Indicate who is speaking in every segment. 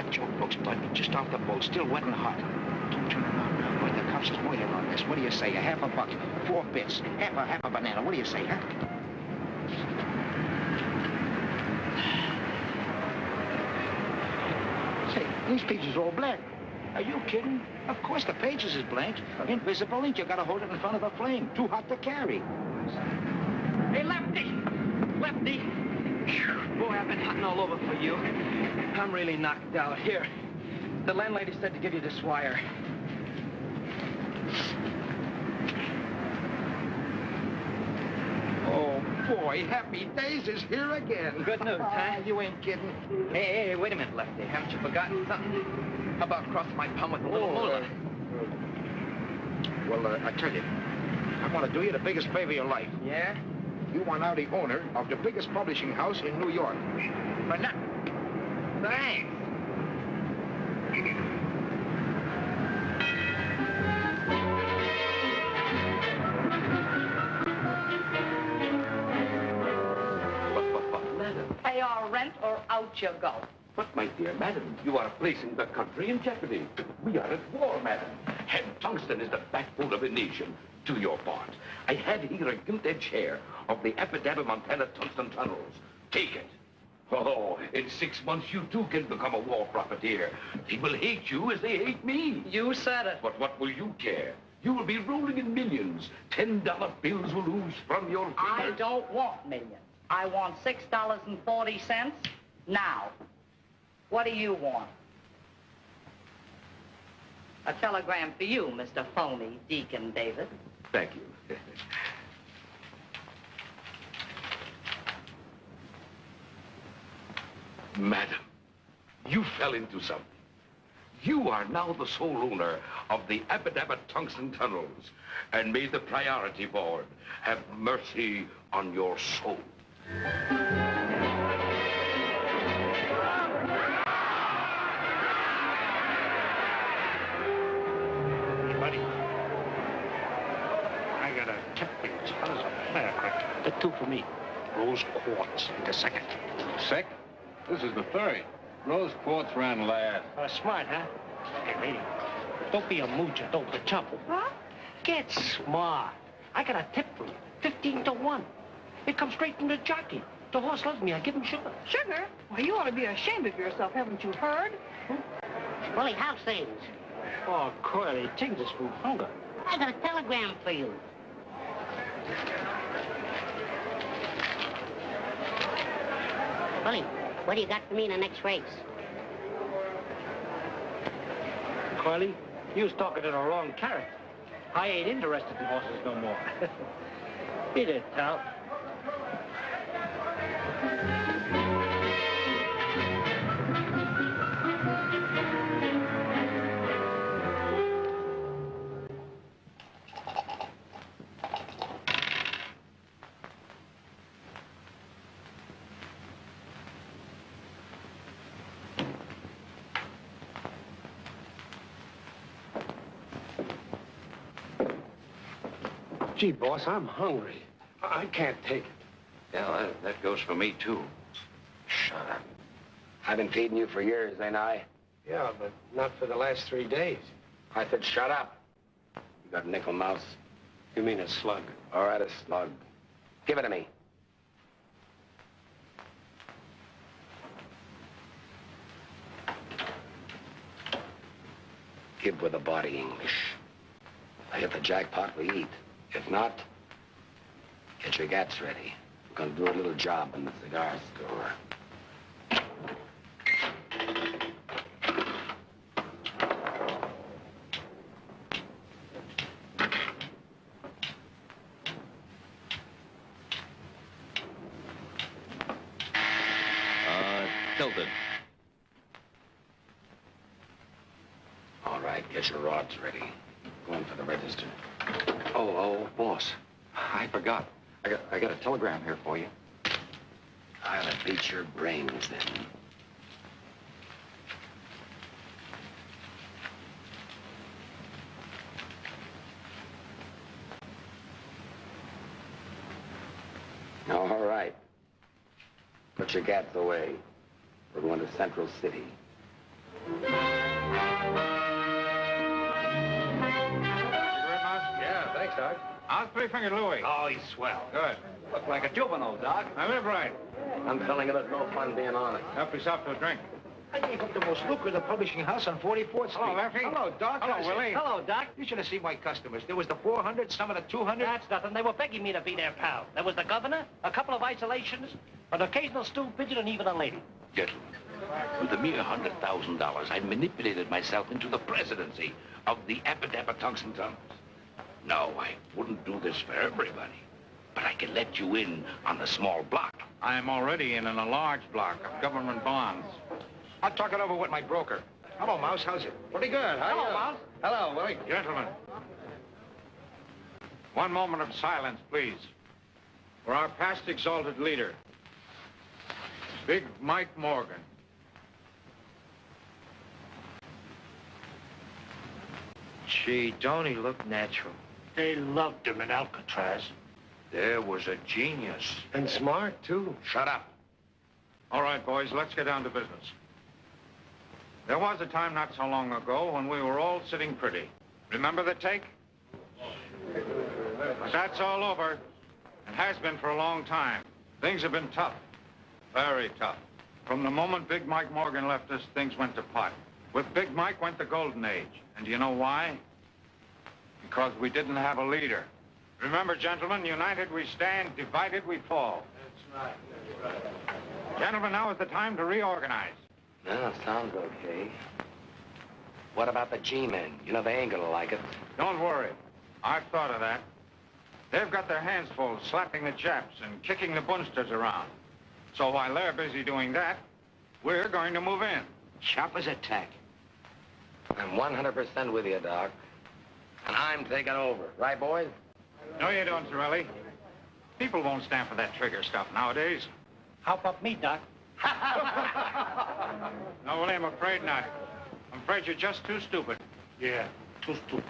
Speaker 1: got your books, bud. Just off the boat, still wet and hot. Don't turn around now, bud. The cops is waiting on this. What do you say? A half a buck, 4 bits, half a banana. What do you say, huh? Say, these pages are all blank. Are you kidding? Of course the pages is blank. Invisible ink. You gotta hold it in front of the flame. Too hot to carry.
Speaker 2: Hey, Lefty! Lefty! Boy, I've been hunting all over for you. I'm really knocked out. Here, the landlady said to give you this wire.
Speaker 1: Oh, boy, Happy Days is here again.
Speaker 2: Good news, huh?
Speaker 1: You ain't kidding.
Speaker 2: Hey, wait a minute, Lefty. Haven't you forgotten something? How about cross my palm with a little moolah?
Speaker 1: Well, I tell you, I want to do you the biggest favor of your life.
Speaker 2: Yeah?
Speaker 1: You are now the owner of the biggest publishing house in New York.
Speaker 2: For nothing. Thanks.
Speaker 3: Madam. Pay our rent or out you go.
Speaker 4: But, my dear madam, you are placing the country in jeopardy. We are at war, madam. And tungsten is the backbone of a nation. Do your part. I have here a gilt-edged share of the Epidabba Montana tungsten tunnels. Take it. Oh, in 6 months, you too can become a war profiteer. People hate you as they hate me.
Speaker 3: You said it.
Speaker 4: But what will you care? You will be rolling in millions. $10 bills will ooze from your fingers.
Speaker 3: I don't want millions. I want $6.40 now. What do you want? A telegram for you, Mr. Phony Deacon David.
Speaker 4: Thank you. Madam, you fell into something. You are now the sole owner of the Epidabba Tungsten Tunnels, and may the priority board have mercy on your soul.
Speaker 1: The 2 for me. Rose quartz. The second.
Speaker 5: Second? This is the third. Rose quartz ran last.
Speaker 1: Smart, huh? Hey, lady, don't be a moocher, don't be chumple.
Speaker 3: Huh?
Speaker 1: Get smart. I got a tip for you. 15 to 1. It comes straight from the jockey. The horse loves me. I give him sugar.
Speaker 6: Sugar? Well, you ought to be ashamed of yourself, haven't you heard?
Speaker 7: Willie, how's things?
Speaker 1: Oh, Curly, take this from hunger.
Speaker 7: I got a telegram for you. Willie, what do you got for me in the next race?
Speaker 1: Curly, you was talking to the wrong character. I ain't interested in horses no more. Beat it, pal. Gee, boss, I'm hungry. I can't take it.
Speaker 8: Yeah, that goes for me, too.
Speaker 1: Shut up.
Speaker 9: I've been feeding you for years, ain't I?
Speaker 1: Yeah, but not for the last 3 days.
Speaker 9: I said shut up. You got nickel mouse?
Speaker 1: You mean a slug?
Speaker 9: All right, a slug. Give it to me. Give with a body, English. If I hit the jackpot, we eat. If not, get your gats ready. We're gonna do a little job in the cigar store.
Speaker 8: Tilted.
Speaker 9: All right, get your rods ready. Going for the register.
Speaker 8: Oh, boss. I forgot. I got a telegram here for you.
Speaker 9: I'll beat your brains then. All right. Put your gats away. We're going to Central City.
Speaker 5: Yeah, thanks, Doc. How's Three-Fingered Louie?
Speaker 9: Oh, he's swell.
Speaker 5: Good.
Speaker 9: Look like a juvenile, Doc.
Speaker 5: I live right.
Speaker 9: I'm telling you, there's no fun being honest.
Speaker 5: Help yourself to a drink.
Speaker 1: I gave up the most lucrative publishing house on 44th Street.
Speaker 5: Hello, Lefty.
Speaker 1: Hello, Doc.
Speaker 5: Hello, Willie.
Speaker 3: Hello, Doc.
Speaker 1: You should have seen my customers. There was the 400, some of the 200.
Speaker 3: That's nothing. They were begging me to be their pal. There was the governor, a couple of isolations, an occasional stool pigeon, and even a lady.
Speaker 4: Gentlemen, with a mere $100,000, I manipulated myself into the presidency of the Appadappa Tungsten Tunnels. No, I wouldn't do this for everybody, but I can let you in on the small block.
Speaker 5: I am already in a large block of government bonds.
Speaker 1: I'll talk it over with my broker. Hello, Mouse. How's it?
Speaker 5: Pretty good. How
Speaker 3: Hello, Mouse.
Speaker 5: Hello, Willie. Gentlemen, one moment of silence, please, for our past exalted leader, Big Mike Morgan.
Speaker 1: Gee, don't he look natural?
Speaker 10: They loved him in Alcatraz.
Speaker 1: There was a genius.
Speaker 10: And smart, too.
Speaker 1: Shut up.
Speaker 5: All right, boys, let's get down to business. There was a time not so long ago when we were all sitting pretty. Remember the take? But that's all over. It has been for a long time. Things have been tough. Very tough. From the moment Big Mike Morgan left us, things went to pot. With Big Mike went the golden age. And do you know why? Because we didn't have a leader. Remember, gentlemen, united we stand, divided we fall.
Speaker 10: That's right.
Speaker 5: Gentlemen, now is the time to reorganize.
Speaker 9: Yeah, sounds okay. What about the G-men? You know, they ain't gonna like it.
Speaker 5: Don't worry. I've thought of that. They've got their hands full slapping the Japs and kicking the Bunsters around. So while they're busy doing that, we're going to move in.
Speaker 1: Sharp as a tack.
Speaker 9: I'm 100% with you, Doc. And I'm taking over. Right, boys?
Speaker 5: No, you don't, Sorelli. People won't stand for that trigger stuff nowadays.
Speaker 3: How about me, Doc?
Speaker 5: No, Willie, I'm afraid not. I'm afraid you're just too stupid.
Speaker 10: Yeah, too stupid.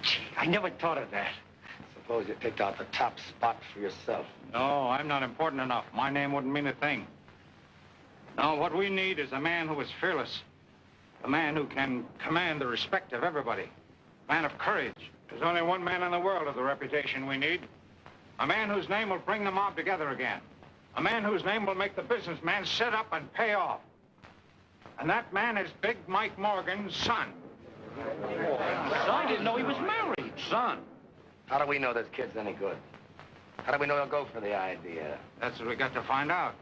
Speaker 1: Gee, I never thought of that.
Speaker 9: Suppose you picked out the top spot for yourself.
Speaker 5: No, I'm not important enough. My name wouldn't mean a thing. No, what we need is a man who is fearless. A man who can command the respect of everybody. A man of courage. There's only one man in the world of the reputation we need. A man whose name will bring the mob together again. A man whose name will make the businessman sit up and pay off. And that man is Big Mike Morgan's son.
Speaker 3: I didn't know he was married.
Speaker 5: Son.
Speaker 9: How do we know this kid's any good? How do we know he'll go for the idea?
Speaker 5: That's what we got to find out.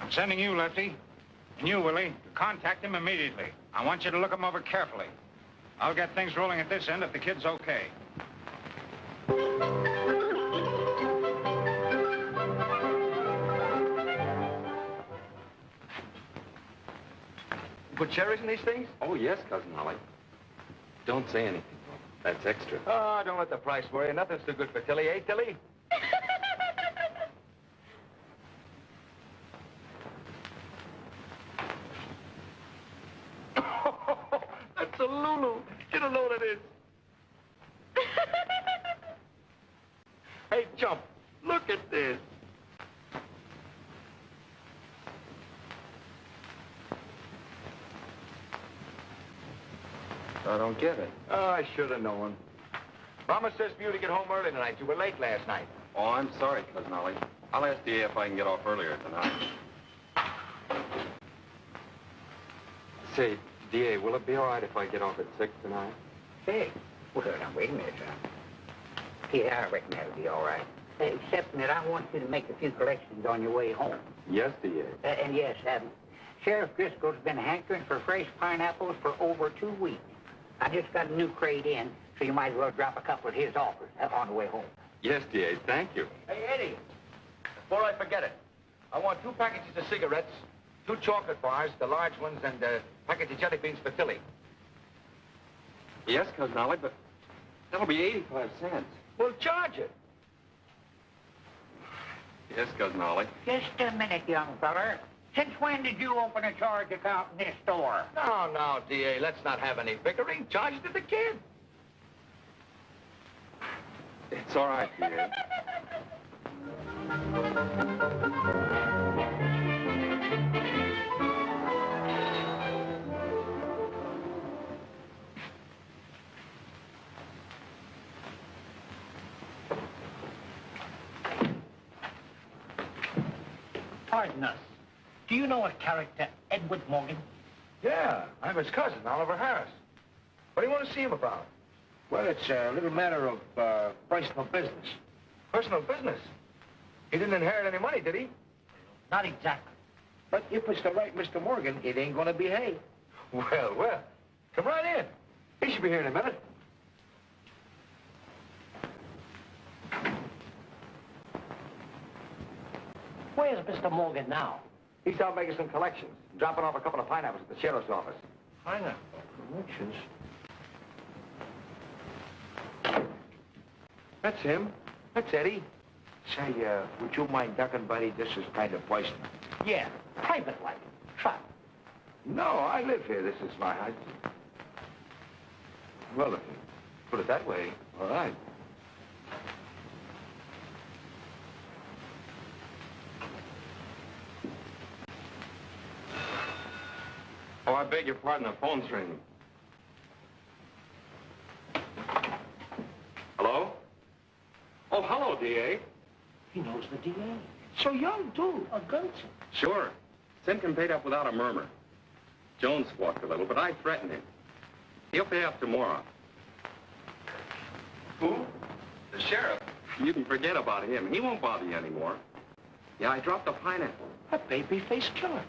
Speaker 5: I'm sending you, Lefty, and you, Willie, to contact him immediately. I want you to look him over carefully. I'll get things rolling at this end if the kid's okay.
Speaker 1: You put cherries in these things?
Speaker 8: Oh, yes, Cousin Ollie. Don't say anything. That's extra.
Speaker 1: Oh, don't let the price worry you. Nothing's too good for Tilly, eh, Tilly? That's a Lulu. You don't know what it is. Hey, Chump, look at this.
Speaker 8: I don't get it.
Speaker 1: Oh, I should have known. Mama says for you to get home early tonight. You were late last night.
Speaker 8: Oh, I'm sorry, Cousin Ollie. I'll ask DA if I can get off earlier tonight. Say, DA, will it be all right if I get off at 6 tonight?
Speaker 11: Hey, well, now, wait a minute, son. Yeah, I reckon that'll be all right. Except that I want you to make a few collections on your way home.
Speaker 8: Yes, DA.
Speaker 11: And yes, Sheriff Driscoll's been hankering for fresh pineapples for over 2 weeks. I just got a new crate in, so you might as well drop a couple of his offers on the way home.
Speaker 8: Yes, DA, thank you.
Speaker 1: Hey, Eddie, before I forget it, I want 2 packages of cigarettes, 2 chocolate bars, the large ones, and a package of jelly beans for Tilly.
Speaker 8: Yes, Cousin Ollie, but that'll be 85 cents.
Speaker 1: Well, charge it.
Speaker 8: Yes, Cousin Ollie.
Speaker 11: Just a minute, young feller. Since when did you open a charge account in this store?
Speaker 1: Now, D.A., let's not have any bickering. Charge it to the kid.
Speaker 8: It's all right, DA.
Speaker 11: pardon us. Do you know a character, Edward Morgan?
Speaker 1: Yeah, I'm his cousin, Oliver Harris. What do you want to see him about? Well, it's a little matter of personal business. Personal business? He didn't inherit any money, did he?
Speaker 11: Not exactly.
Speaker 1: But if it's the right Mr. Morgan, it ain't gonna behave. Well, come right in. He should be here in a minute.
Speaker 11: Where's Mr. Morgan now?
Speaker 1: He's out making some collections, dropping off a couple of pineapples at the sheriff's office.
Speaker 11: Pineapple collections?
Speaker 1: That's him. That's Eddie. Say, would you mind ducking, buddy? This is kind of personal.
Speaker 11: Yeah, private like. Try.
Speaker 1: No, I live here. This is my house. Well, if you put it that way, all right.
Speaker 12: Oh, I beg your pardon, the phone's ringing. Hello? Oh, hello, D.A.
Speaker 11: He knows the DA. So young, too. A gunsel.
Speaker 12: Sure. Simpkin paid up without a murmur. Jones squawked a little, but I threatened him. He'll pay up tomorrow. Who? The sheriff. You can forget about him. He won't bother you anymore. Yeah, I dropped a pineapple.
Speaker 11: A baby-faced killer.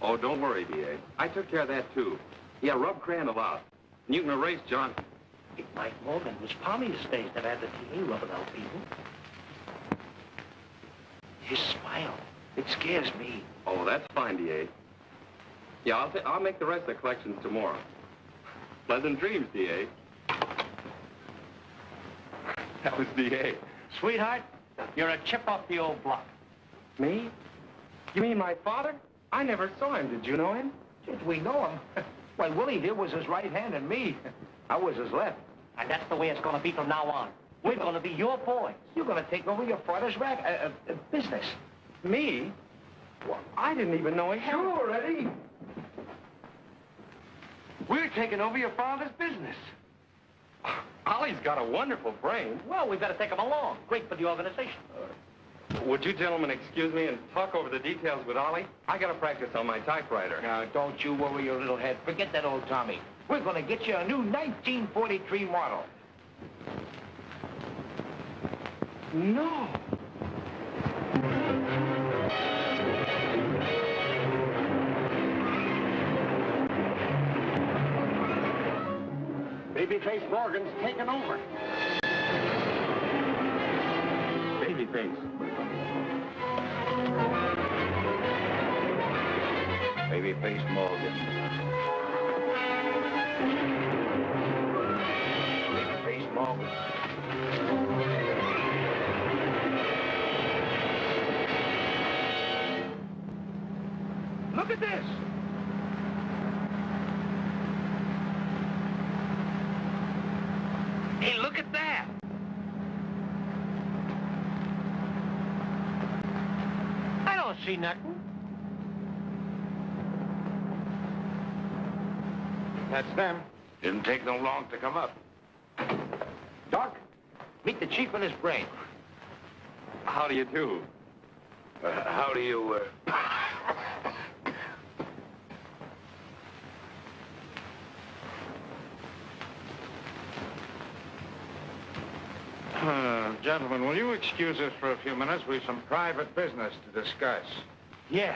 Speaker 12: Oh, don't worry, D.A. I took care of that, too. Yeah, rub Crandall out. And you can erase John.
Speaker 11: It Mike Morgan was palmy his face that had the DA rubbing out people. His smile, it scares me.
Speaker 12: Oh, that's fine, D.A. Yeah, I'll make the rest of the collections tomorrow. Pleasant dreams, D.A. That was D.A.
Speaker 11: Sweetheart, you're a chip off the old block.
Speaker 12: Me? You mean my father? I never saw him. Did you know him?
Speaker 1: Did we know him? Why, Willie here was his right hand and me. I was his left.
Speaker 11: And that's the way it's going to be from now on. We're going to be your boys.
Speaker 1: You're going to take over your father's business.
Speaker 12: Me? Well, I didn't even know he
Speaker 1: Sure, Eddie.
Speaker 12: We're taking over your father's business. Ollie's got a wonderful brain.
Speaker 11: Well, we've got to take him along. Great for the organization.
Speaker 12: Would you gentlemen excuse me and talk over the details with Ollie? I got to practice on my typewriter.
Speaker 1: Now, don't you worry your little head. Forget that old Tommy. We're going to get you a new 1943 model.
Speaker 12: No.
Speaker 1: Babyface Morgan's taken over.
Speaker 12: Babyface.
Speaker 1: Babyface Morgan. Babyface Morgan. Look at this. Hey, look at that.
Speaker 11: I don't see nothing.
Speaker 1: That's them. Didn't take no long to come up. Doc, meet the chief and his brain.
Speaker 12: How do you do?
Speaker 1: How do you,
Speaker 5: Gentlemen, will you excuse us for a few minutes? We've some private business to discuss.
Speaker 1: Yeah.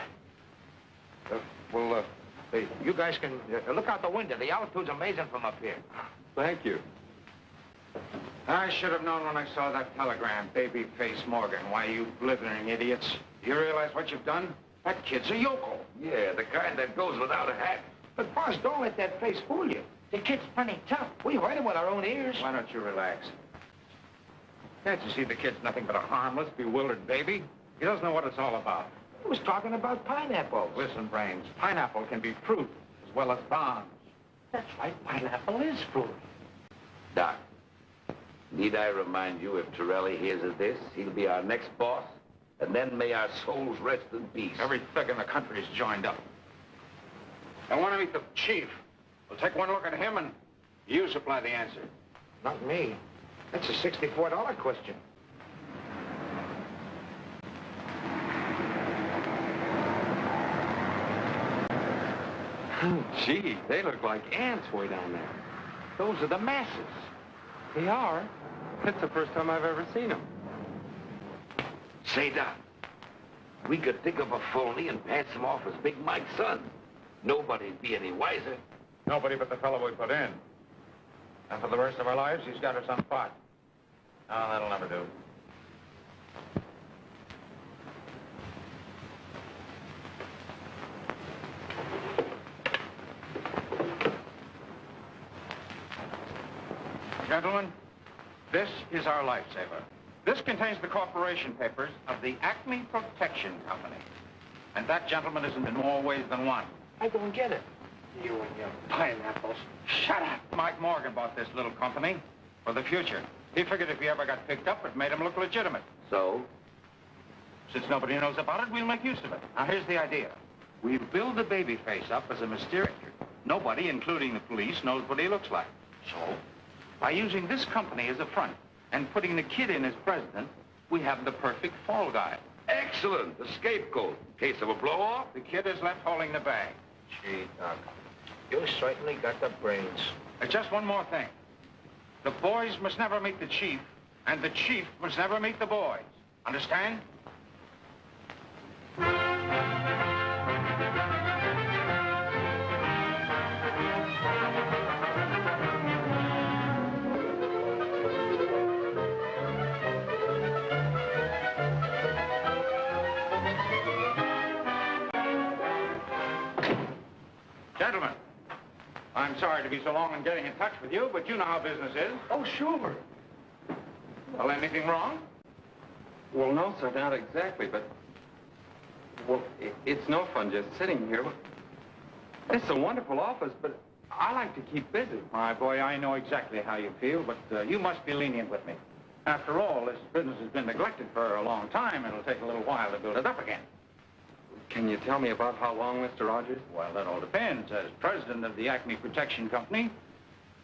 Speaker 1: Hey, you guys can look out the window. The altitude's amazing from up here.
Speaker 12: Thank you.
Speaker 5: I should have known when I saw that telegram, Babyface Morgan. Why, you blithering idiots. Do you realize what you've done? That kid's a yokel.
Speaker 1: Yeah, the kind that goes without a hat. But, boss, don't let that face fool you. The kid's plenty tough. We heard him with our own ears.
Speaker 5: Why don't you relax? Can't you see the kid's nothing but a harmless, bewildered baby? He doesn't know what it's all about.
Speaker 1: He was talking about pineapples.
Speaker 5: Listen, Brains, pineapple can be fruit as well as bombs.
Speaker 11: That's right, pineapple is fruit.
Speaker 9: Doc, need I remind you, if Torelli hears of this, he'll be our next boss, and then may our souls rest in peace.
Speaker 5: Every thug in the country is joined up. I want to meet the chief. We'll take one look at him, and you supply the answer.
Speaker 1: Not me. That's a $64 question.
Speaker 5: Gee, they look like ants way down there. Those are the masses. They are. It's the first time I've ever seen them.
Speaker 4: Say, Doc, we could think of a phony and pass him off as Big Mike's son. Nobody'd be any wiser.
Speaker 5: Nobody but the fellow we put in. And for the rest of our lives, he's got us on pot. Oh, that'll never do. Gentlemen, this is our lifesaver. This contains the corporation papers of the Acme Protection Company. And that gentleman isn't in more ways than one.
Speaker 10: I go and get it. You and your pineapples.
Speaker 5: Shut up. Mike Morgan bought this little company for the future. He figured if he ever got picked up, it made him look legitimate.
Speaker 4: So?
Speaker 5: Since nobody knows about it, we'll make use of it. Now, here's the idea. We'll build the baby face up as a mysterious... Nobody, including the police, knows what he looks like. So, by using this company as a front and putting the kid in as president, we have the perfect fall guy.
Speaker 4: Excellent. The scapegoat. In case of a blow-off.
Speaker 5: The kid is left holding the bag.
Speaker 1: Gee, Doc, you certainly got the brains.
Speaker 5: Just one more thing. The boys must never meet the chief, and the chief must never meet the boys. Understand? Gentlemen, I'm sorry to be so long in getting in touch with you, but you know how business is.
Speaker 12: Oh, sure.
Speaker 5: Well, anything wrong?
Speaker 12: Well, no, sir, not exactly, but... Well, it's no fun just sitting here. It's a wonderful office, but I like to keep busy.
Speaker 5: My boy, I know exactly how you feel, but you must be lenient with me. After all, this business has been neglected for a long time. It'll take a little while to build it up again.
Speaker 12: Can you tell me about how long, Mr. Rogers?
Speaker 5: Well, that all depends. As president of the Acme Protection Company,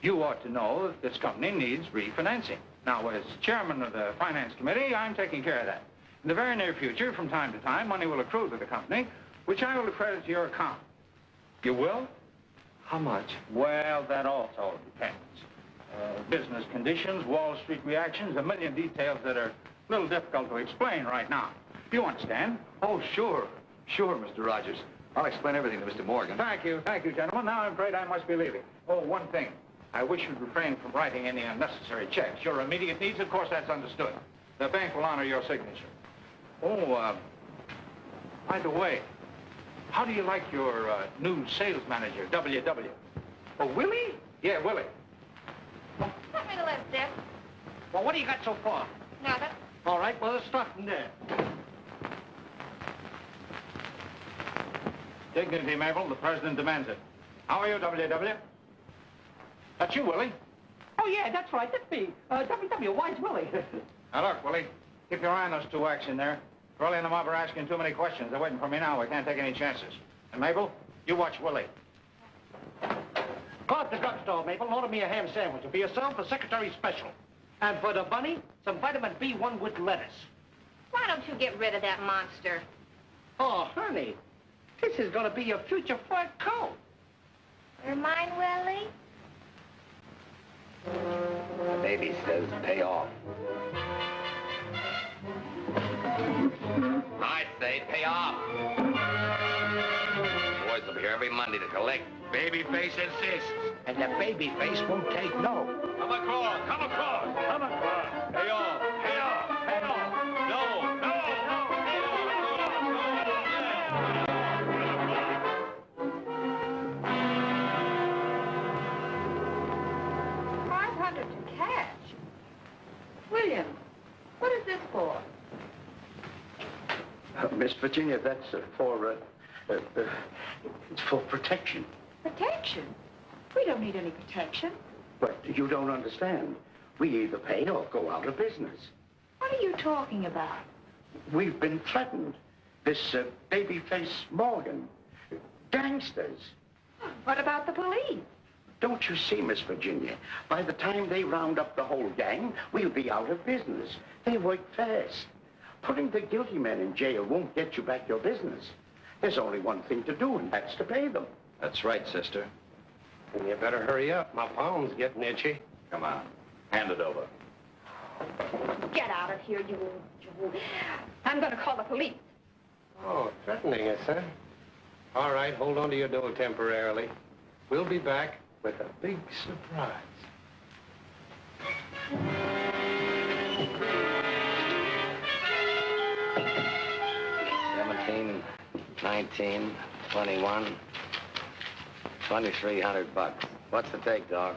Speaker 5: you ought to know that this company needs refinancing. Now, as chairman of the finance committee, I'm taking care of that. In the very near future, from time to time, money will accrue to the company, which I will credit to your account.
Speaker 12: You will? How much?
Speaker 5: Well, that also depends. Business conditions, Wall Street reactions, a million details that are a little difficult to explain right now. You understand?
Speaker 8: Oh, sure. Sure, Mr. Rogers. I'll explain everything to Mr. Morgan.
Speaker 5: Thank you, gentlemen. Now I'm afraid I must be leaving. Oh, one thing. I wish you'd refrain from writing any unnecessary checks. Your immediate needs, of course, that's understood. The bank will honor your signature. Oh, by the way, how do you like your new sales manager, W.W.? Oh, Willie? Yeah, Willie.
Speaker 6: Let me to left, Deb.
Speaker 2: Well, what do you got so far?
Speaker 6: Nothing.
Speaker 2: All right, well, let's start from there.
Speaker 5: Dignity, Mabel. The president demands it. How are you, W.W.? That's you, Willie.
Speaker 2: Oh, yeah, that's right. That's me. W.W., why's Willie?
Speaker 5: Now, look, Willie, keep your eye on those two whacks in there. Curly and the mob are asking too many questions. They're waiting for me now. We can't take any chances. And, Mabel, you watch Willie.
Speaker 2: Go to the drugstore, Mabel, and order me a ham sandwich. And for yourself, a secretary special. And for the bunny, some vitamin B1 with lettuce.
Speaker 6: Why don't you get rid of that monster?
Speaker 2: Oh, honey, this is going to be your future fur coat.
Speaker 6: You're mine, Willie?
Speaker 9: The baby says pay off. I say pay off. Boys will be here every Monday to collect. Babyface insists.
Speaker 2: And the baby face won't take no.
Speaker 9: Come across, come across.
Speaker 2: Come across.
Speaker 9: Pay off, pay off, pay off. No, no, no, pay
Speaker 6: $500 to cash. William, what is this for?
Speaker 13: Miss Virginia, that's it's for protection.
Speaker 6: Protection? We don't need any protection.
Speaker 13: But you don't understand. We either pay or go out of business.
Speaker 6: What are you talking about?
Speaker 13: We've been threatened. This babyface Morgan. Gangsters.
Speaker 6: What about the police?
Speaker 13: Don't you see, Miss Virginia? By the time they round up the whole gang, we'll be out of business. They work fast. Putting the guilty men in jail won't get you back your business. There's only one thing to do, and that's to pay them.
Speaker 8: That's right, sister.
Speaker 10: And you better hurry up. My palm's getting itchy.
Speaker 8: Come on. Hand it over.
Speaker 6: Get out of here, you. I'm going to call the police.
Speaker 10: Oh, threatening us, huh? All right, hold on to your dough temporarily. We'll be back with a big surprise.
Speaker 9: $17, $19, $21, $2,300. What's the take, dog?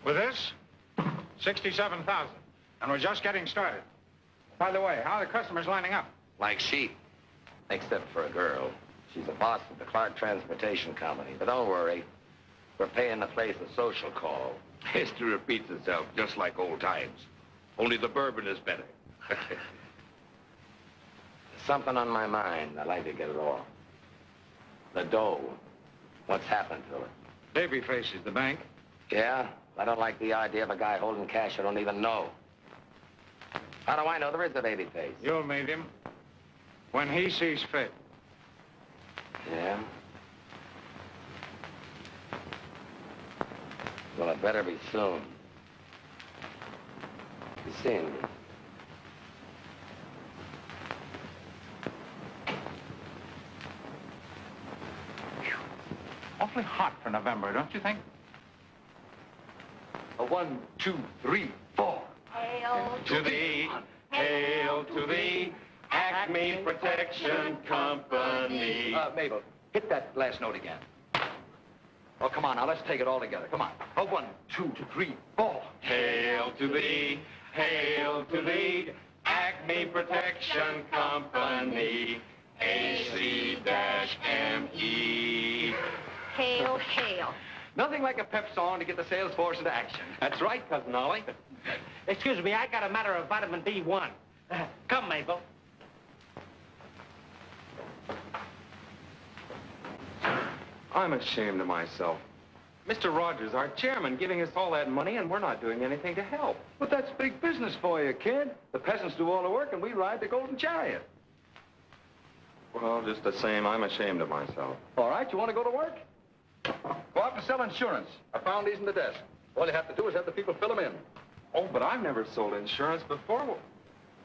Speaker 5: With this, 67,000. And we're just getting started. By the way, how are the customers lining up?
Speaker 9: Like sheep. Except for a girl. She's the boss of the Clark Transportation Company. But don't worry. We're paying the place a social call.
Speaker 4: History repeats itself just like old times. Only the bourbon is better.
Speaker 9: There's something on my mind. I'd like to get it off. The dough. What's happened to it?
Speaker 5: Babyface is the bank.
Speaker 9: Yeah? I don't like the idea of a guy holding cash I don't even know. How do I know there is a baby face?
Speaker 5: You'll meet him when he sees fit.
Speaker 9: Yeah? Well, it better be soon. You seeing me?
Speaker 5: Awfully hot for November, don't you think?
Speaker 4: A 1, 2, 3, 4.
Speaker 6: Hail
Speaker 12: To thee, hail to thee, Acme Protection Company.
Speaker 8: Mabel, hit that last note again. Oh, come on, now, let's take it all together. Come on. Oh, 1, 2, 3, 4.
Speaker 12: Hail to thee, Acme Protection Company, AC-ME.
Speaker 6: Hail, hail.
Speaker 8: Nothing like a pep song to get the sales force into action.
Speaker 12: That's right, Cousin Ollie.
Speaker 10: Excuse me, I got a matter of vitamin B1. Come, Mabel.
Speaker 12: I'm ashamed of myself. Mr. Rogers, our chairman, giving us all that money, and we're not doing anything to help.
Speaker 8: But that's big business for you, kid. The peasants do all the work, and we ride the golden chariot.
Speaker 12: Well, just the same, I'm ashamed of myself.
Speaker 8: All right, you want to go to work? Go out and sell insurance. I found these in the desk. All you have to do is have the people fill them in.
Speaker 12: Oh, but I've never sold insurance before.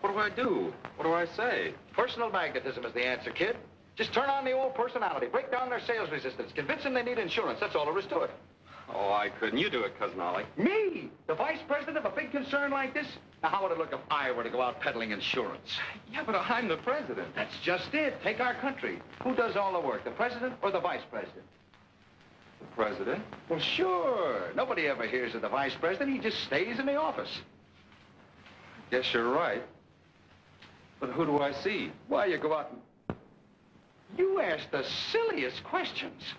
Speaker 12: What do I do? What do I say?
Speaker 8: Personal magnetism is the answer, kid. Just turn on the old personality. Break down their sales resistance. Convince them they need insurance. That's all there is to it.
Speaker 12: Oh, I couldn't. You do it, Cousin Ollie.
Speaker 8: Me? The vice president of a big concern like this? Now, how would it look if I were to go out peddling insurance?
Speaker 12: Yeah, but I'm the president.
Speaker 8: That's just it. Take our country. Who does all the work, the president or the vice president?
Speaker 12: The president?
Speaker 8: Well, sure. Nobody ever hears of the vice president. He just stays in the office.
Speaker 12: Guess you're right. But who do I see?
Speaker 8: Why, you go out and... You ask the silliest questions.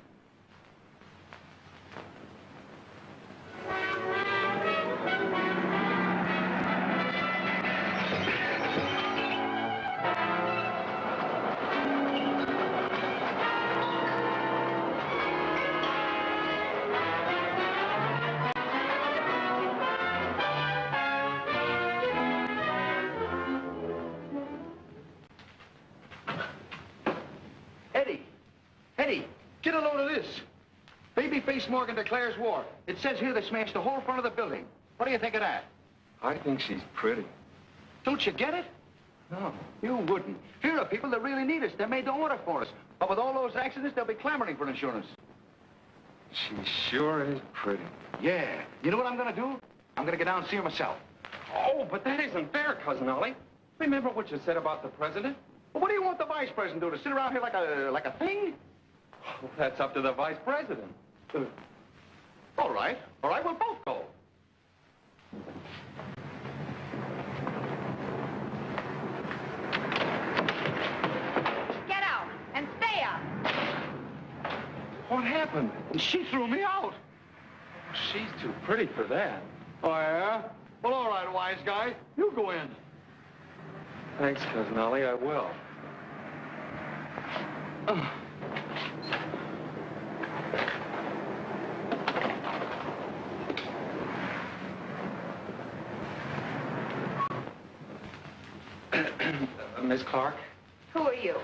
Speaker 8: Eddie, get a load of this. Babyface Morgan declares war. It says here they smashed the whole front of the building. What do you think of that?
Speaker 12: I think she's pretty.
Speaker 8: Don't you get it?
Speaker 12: No.
Speaker 8: You wouldn't. Here are people that really need us. They made the order for us. But with all those accidents, they'll be clamoring for insurance.
Speaker 12: She sure is pretty.
Speaker 8: Yeah. You know what I'm going to do? I'm going to get down and see her myself.
Speaker 12: Oh, but that isn't fair, Cousin Ollie. Remember what you said about the president?
Speaker 8: Well, what do you want the vice president to do? To sit around here like a thing?
Speaker 12: Well, that's up to the vice president.
Speaker 8: All right. All right, we'll both go.
Speaker 6: Get out and stay out.
Speaker 12: What happened?
Speaker 8: She threw me out.
Speaker 12: She's too pretty for that.
Speaker 8: Oh, yeah? Well, all right, wise guy. You go in.
Speaker 12: Thanks, Cousin Ollie, I will. Miss Clark?
Speaker 6: Who are you?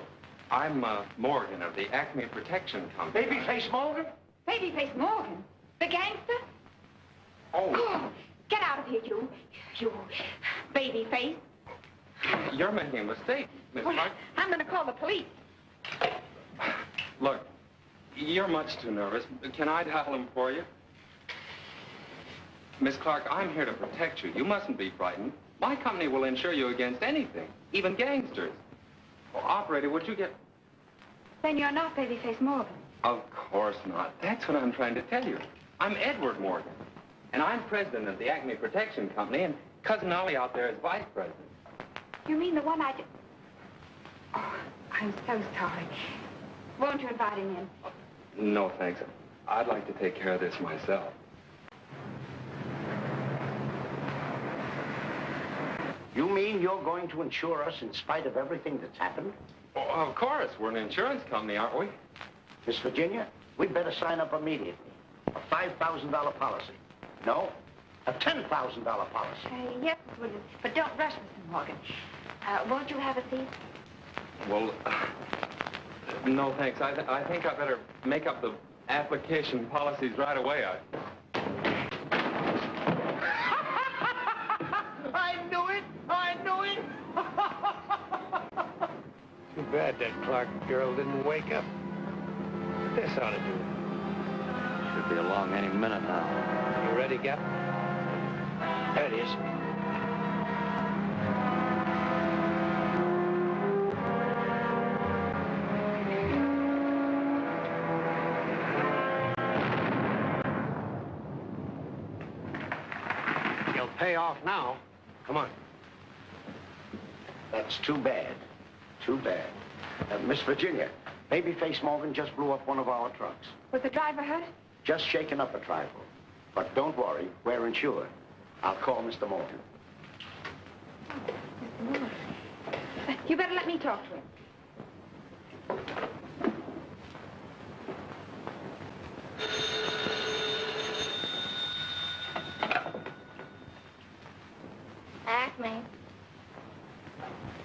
Speaker 12: I'm Morgan of the Acme Protection Company.
Speaker 8: Babyface Morgan?
Speaker 6: Babyface Morgan? The gangster?
Speaker 12: Oh.
Speaker 6: Get out of here, you babyface.
Speaker 12: You're making a mistake, Miss
Speaker 6: Well,
Speaker 12: Clark.
Speaker 6: I'm going to call the police.
Speaker 12: Look, you're much too nervous. Can I dial him for you? Miss Clark, I'm here to protect you. You mustn't be frightened. My company will insure you against anything, even gangsters. Well, operator, would you get...
Speaker 6: Then you're not Babyface Morgan.
Speaker 12: Of course not. That's what I'm trying to tell you. I'm Edward Morgan, and I'm president of the Acme Protection Company, and Cousin Ollie out there is vice president.
Speaker 6: You mean the one I just... Oh, I'm so sorry. Won't you invite him in?
Speaker 12: No, thanks. I'd like to take care of this myself.
Speaker 13: You mean you're going to insure us in spite of everything that's happened?
Speaker 12: Oh, of course. We're an insurance company, aren't we?
Speaker 13: Miss Virginia, we'd better sign up immediately. A $5,000 policy. No, a $10,000 policy.
Speaker 6: Yes, Miss Williams, but don't rush, Mr. Morgan. Won't you have a seat?
Speaker 12: Well, no, thanks. I think I better make up the application policies right away.
Speaker 8: I knew it! I knew it!
Speaker 10: Too bad that Clark girl didn't wake up. This ought to do it.
Speaker 1: Should be along any minute now.
Speaker 10: You ready, Cap?
Speaker 1: There it is.
Speaker 10: You'll pay off now. Come on.
Speaker 13: That's too bad. Too bad. Miss Virginia, Babyface Morgan just blew up one of our trucks.
Speaker 6: Was the driver hurt?
Speaker 13: Just shaken up a trifle. But don't worry, we're insured. I'll call Mr. Morgan.
Speaker 6: Mr. Morgan. You better let me talk to him.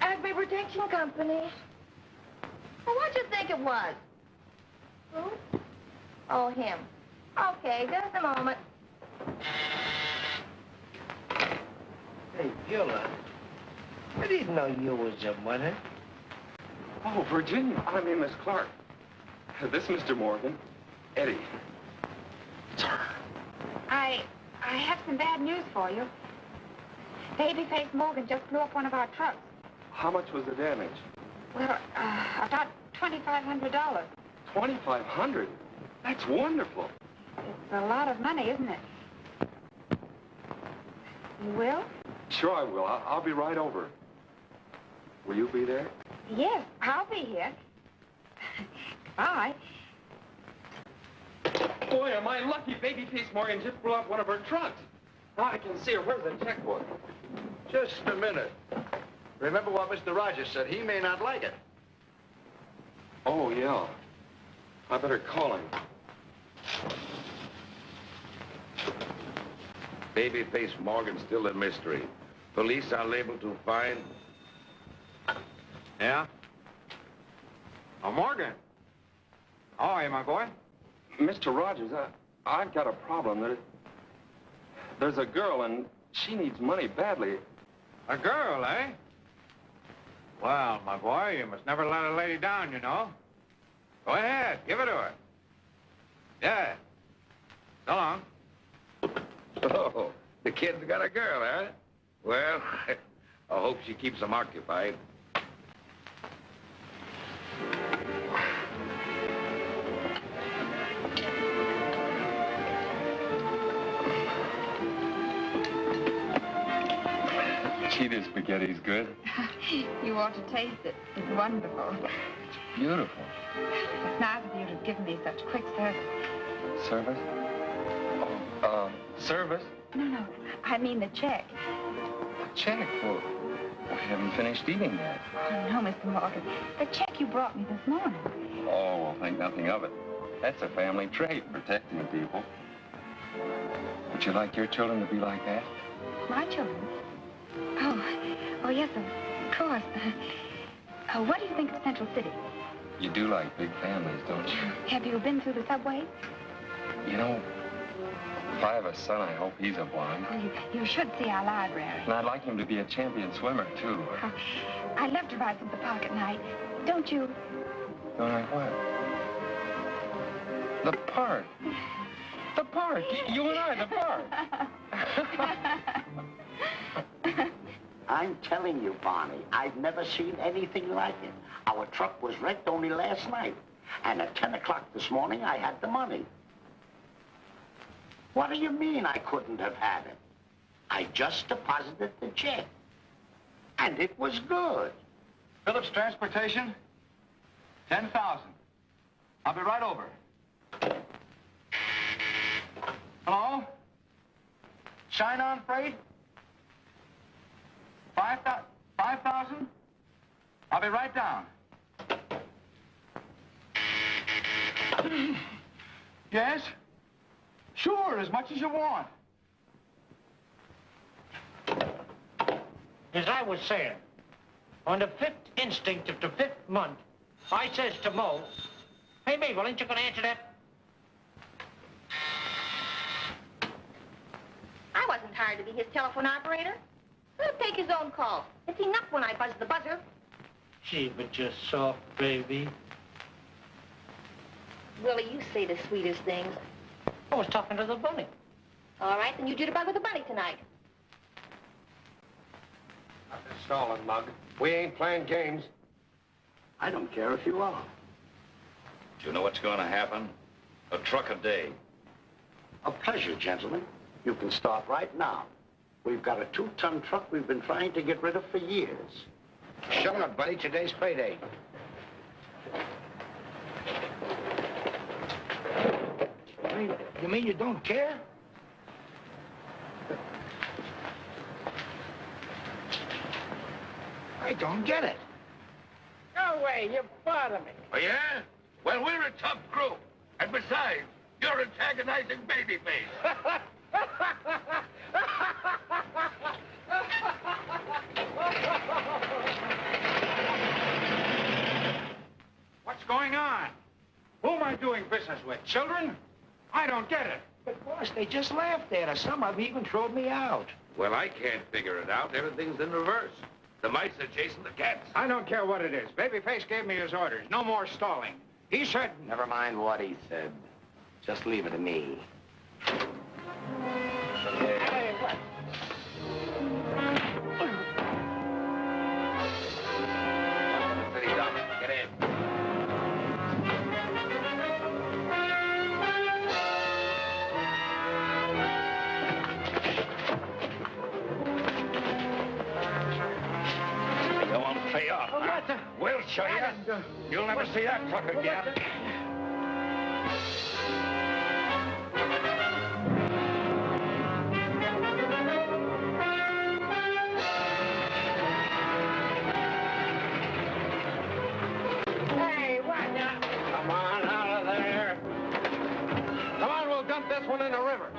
Speaker 14: Acme Protection Company. Well, what'd you think it was? Who? Oh, him. Okay, just a moment.
Speaker 1: Hey, Beulah, I didn't know you was a mother.
Speaker 12: Oh, Virginia. I mean, Miss Clark. This Mr. Morgan. Eddie.
Speaker 6: Sir. I have some bad news for you. Babyface Morgan just blew up one of our trucks.
Speaker 12: How much was the damage?
Speaker 6: Well, about $2,500.
Speaker 12: $2,500? That's wonderful.
Speaker 6: It's a lot of money, isn't it? You will?
Speaker 12: Sure I will. I'll be right over. Will you be there?
Speaker 6: Yes, I'll be here. Goodbye.
Speaker 12: Boy, am I lucky. Babyface Morgan just blew up one of her trucks. Now I can see her. Where's the checkbook?
Speaker 8: Just a minute. Remember what Mr. Rogers said. He may not like it.
Speaker 12: Oh, yeah. I better call him.
Speaker 9: Babyface Morgan's still a mystery. Police are able to find...
Speaker 5: Yeah? Oh, Morgan. How are you, my boy?
Speaker 12: Mr. Rogers, I've got a problem. There's a girl, and she needs money badly.
Speaker 5: A girl, eh? Well, my boy, you must never let a lady down, you know. Go ahead, give it to her. Yeah. So long.
Speaker 9: Oh, the kid's got a girl, huh? Well, I hope she keeps him occupied.
Speaker 12: Gee, this spaghetti's good.
Speaker 6: You ought to taste it. It's wonderful.
Speaker 12: Beautiful.
Speaker 6: It's nice of you to give me such quick service.
Speaker 12: Service? Oh, service?
Speaker 6: No, I mean the check.
Speaker 12: Check? Well, I haven't finished eating yet.
Speaker 6: Oh, no, Mr. Morgan. The check you brought me this morning.
Speaker 12: Oh, well, think nothing of it. That's a family trait, protecting people. Would you like your children to be like that?
Speaker 6: My children? Oh, yes, of course. What do you think of Central City?
Speaker 12: You do like big families, don't you?
Speaker 6: Have you been through the subway?
Speaker 12: You know, if I have a son, I hope he's a blonde.
Speaker 6: Well, you should see our library.
Speaker 12: And I'd like him to be a champion swimmer, too.
Speaker 6: I love to ride through the park at night. Don't you?
Speaker 12: Don't I what? The park. The park. You and I, the park.
Speaker 13: I'm telling you, Barney, I've never seen anything like it. Our truck was wrecked only last night. And at 10 o'clock this morning, I had the money. What do you mean I couldn't have had it? I just deposited the check. And it was good.
Speaker 8: Phillips Transportation, 10,000. I'll be right over. Hello? Shine On Freight? 5,000? I'll be right down. Yes? Sure, as much as you want.
Speaker 11: As I was saying, on the 5th instinct of the 5th month, I says to Mo, hey, Mabel, ain't you gonna answer that?
Speaker 14: I wasn't hired to be his telephone operator. Let him take his own call. It's enough when I buzz the buzzer.
Speaker 11: Gee, but you're soft, baby.
Speaker 14: Willie, you say the sweetest things.
Speaker 11: I was talking to the bunny.
Speaker 14: All right, then you do the bug with the bunny tonight.
Speaker 10: I've been stalling, Mug. We ain't playing games.
Speaker 13: I don't care if you are.
Speaker 4: Do you know what's going to happen? A truck a day.
Speaker 13: A pleasure, gentlemen. You can start right now. We've got a 2-ton truck we've been trying to get rid of for years.
Speaker 8: Shut up, buddy. Today's payday. You mean you don't care? I don't get it.
Speaker 11: No way, you bother me.
Speaker 4: Oh, yeah? Well, we're a tough group. And besides, you're antagonizing Babyface.
Speaker 5: What's going on? Who am I doing business with? Children? I don't get it.
Speaker 8: But, boss, they just laughed at us. Some of them even throwed me out.
Speaker 4: Well, I can't figure it out. Everything's in reverse. The mice are chasing the cats.
Speaker 5: I don't care what it is. Babyface gave me his orders. No more stalling. He said...
Speaker 9: Never mind what he said. Just leave it to me.
Speaker 11: Hey, what?
Speaker 4: City Doc, get in. You won't pay off, huh? We'll show you. You'll never see that truck again.
Speaker 11: Hey, what now?
Speaker 10: Come on, out of there. Come on, we'll dump this one in the river.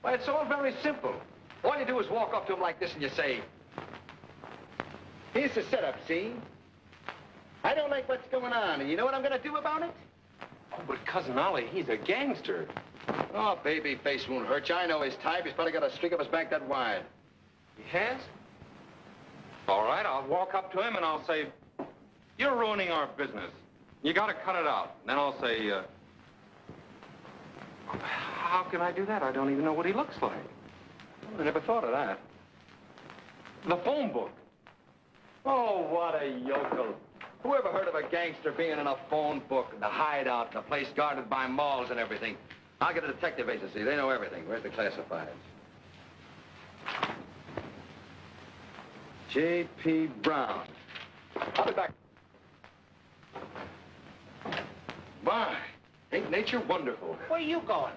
Speaker 8: Well, it's all very simple. All you do is walk up to him like this and you say, here's the setup, see? I don't like what's going on, and you know what I'm going to do about it?
Speaker 12: Oh, but Cousin Ollie, he's a gangster.
Speaker 8: Oh, Babyface won't hurt you. I know his type. He's probably got a streak up his back that wide.
Speaker 12: He has? All right, I'll walk up to him and I'll say, you're ruining our business. You got to cut it out. And then I'll say, how can I do that? I don't even know what he looks like. I never thought of that. The phone book.
Speaker 8: Oh, what a yokel. Who ever heard of a gangster being in a phone book, the hideout, the place guarded by malls and everything? I'll get a detective agency. They know everything. Where's the classifieds? J.P. Brown. I'll be back. My, ain't nature wonderful?
Speaker 11: Where are you going?